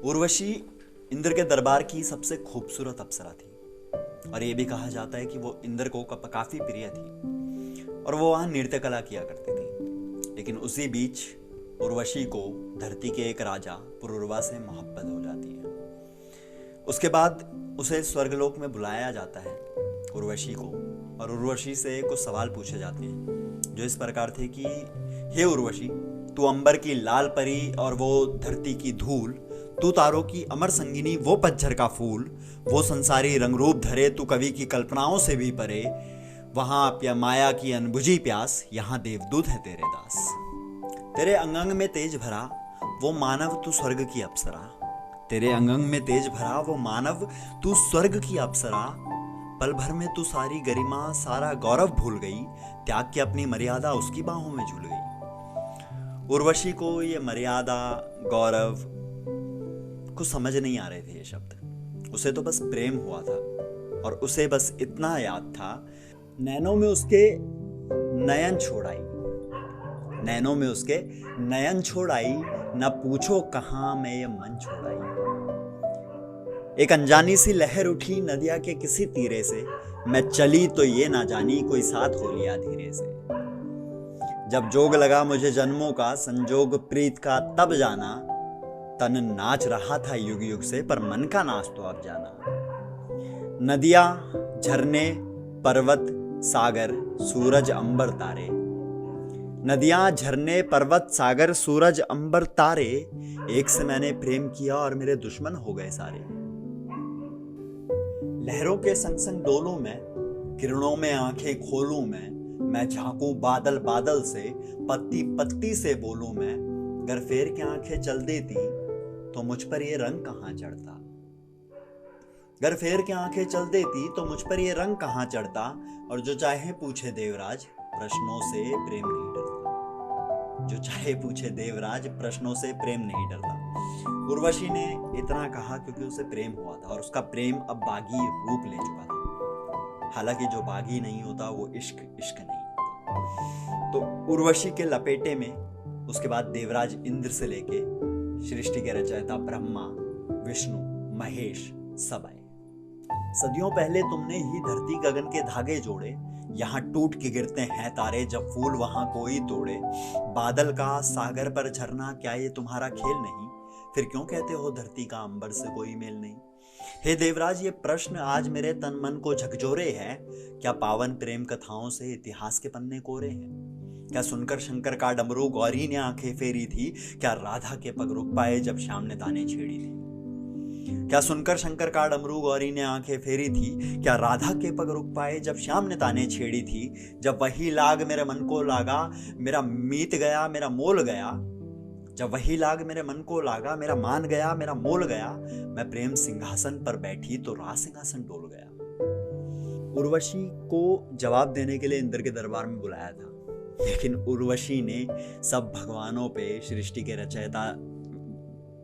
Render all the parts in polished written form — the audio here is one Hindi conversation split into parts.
उर्वशी इंद्र के दरबार की सबसे खूबसूरत अप्सरा थी और ये भी कहा जाता है कि वो इंद्र को काफी प्रिय थी और वो वहां नृत्य कला किया करती थी। लेकिन उसी बीच उर्वशी को धरती के एक राजा पुरुरवा से मोहब्बत हो जाती है। उसके बाद उसे स्वर्गलोक में बुलाया जाता है उर्वशी को, और उर्वशी से कुछ सवाल पूछे जाते हैं जो इस प्रकार थे कि हे उर्वशी, तू अंबर की लाल परी और वो धरती की धूल, तू तारों की अमर संगिनी, वो पतझर का फूल, वो संसारी रंगरूप धरे, तू कवि की कल्पनाओं से भी परे, वहां माया की अनबुझी प्यास, यहाँ देवदूत है तेरे दास। तेरे अंग अंग में तेज भरा वो मानव, तू स्वर्ग की अप्सरा। तेरे अंग अंग में तेज भरा वो मानव, तू स्वर्ग की अप्सरा। पल भर में तू सारी गरिमा सारा गौरव भूल गई, त्याग की अपनी मर्यादा उसकी बाहों में झूल गई। उर्वशी को ये मर्यादा गौरव कुछ समझ नहीं आ रहे थे ये शब्द। उसे तो बस प्रेम हुआ था और उसे बस इतना याद था, नैनों में उसके नयन छोड़ाई, नैनों में उसके नयन छोड़ाई, न पूछो कहां मैं ये मन छोड़ाई। एक अनजानी सी लहर उठी नदिया के किसी तीरे से, मैं चली तो ये ना जानी कोई साथ हो लिया धीरे से। जब जोग लगा मुझे जन्मों का संजोग प्रीत का तब जाना, तन नाच रहा था युग युग से पर मन का नाच तो अब जाना। नदियां झरने पर्वत सागर सूरज अंबर तारे, नदियां झरने पर्वत सागर सूरज अंबर तारे, एक से मैंने प्रेम किया और मेरे दुश्मन हो गए सारे। लहरों के संग संग डोलूं मैं, किरणों में आंखें खोलूं मैं झांकूं बादल बादल से, पत्ती पत्ती से बोलूं मैं, गर फेर के आंखें चल देती तो मुझ पर ये रंग कहां चढ़ता। गर फेर के आंखें चल देती तो मुझ पर ये रंग कहां चढ़ता, और जो चाहे पूछे देवराज प्रश्नों से प्रेम नहीं डरता। जो चाहे पूछे देवराज प्रश्नों से प्रेम नहीं डरता। उर्वशी ने इतना कहा क्योंकि उसे प्रेम हुआ था और उसका प्रेम अब बागी रूप ले चुका था। हालांकि जो बागी नहीं होता वो इश्क इश्क नहीं होता। तो उर्वशी के लपेटे में उसके बाद देवराज इंद्र से लेके सृष्टि के रचयिता ब्रह्मा विष्णु महेश सब आए। सदियों पहले तुमने ही धरती गगन के धागे जोड़े, यहाँ टूट के गिरते हैं तारे, जब फूल वहां कोई तोड़े। बादल का सागर पर झरना, क्या ये तुम्हारा खेल नहीं? फिर क्यों कहते हो धरती का अंबर से कोई मेल नहीं? हे देवराज, ये प्रश्न आज मेरे तन मन को झकझोरे है। क्या पावन प्रेम कथाओं से इतिहास के पन्ने कोरे हैं? क्या सुनकर शंकर का डमरू गौरी ने आंखें फेरी थी? क्या राधा के पग रुक पाए जब श्याम ने ताने छेड़ी थी? क्या सुनकर शंकर का डमरू गौरी ने आंखें फेरी थी? क्या राधा के पग रुक पाए जब श्याम ने ताने छेड़ी थी? जब वही लाग मेरे मन को लागा, मेरा मीत गया मेरा मोल गया। जब वही लाग मेरे मन को लागा, मेरा मान गया मेरा मोल गया। मैं प्रेम सिंहासन पर बैठी तो राज सिंहासन डोल गया। उर्वशी को जवाब देने के लिए इंद्र के दरबार में बुलाया था, लेकिन उर्वशी ने सब भगवानों पे, सृष्टि के रचयिता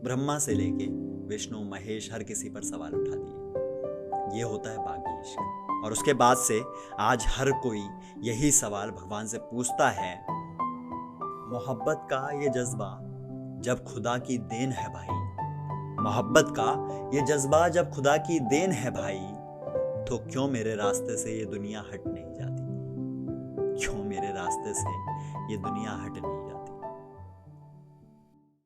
ब्रह्मा से लेके विष्णु महेश हर किसी पर सवाल उठा दिए। ये होता है बागी इश्क। और उसके बाद से आज हर कोई यही सवाल भगवान से पूछता है। मोहब्बत का ये जज्बा जब खुदा की देन है भाई, मोहब्बत का ये जज्बा जब खुदा की देन है भाई, तो क्यों मेरे रास्ते से ये दुनिया हट नहीं जाती? क्यों मेरे रास्ते से ये दुनिया हट नहीं जाती?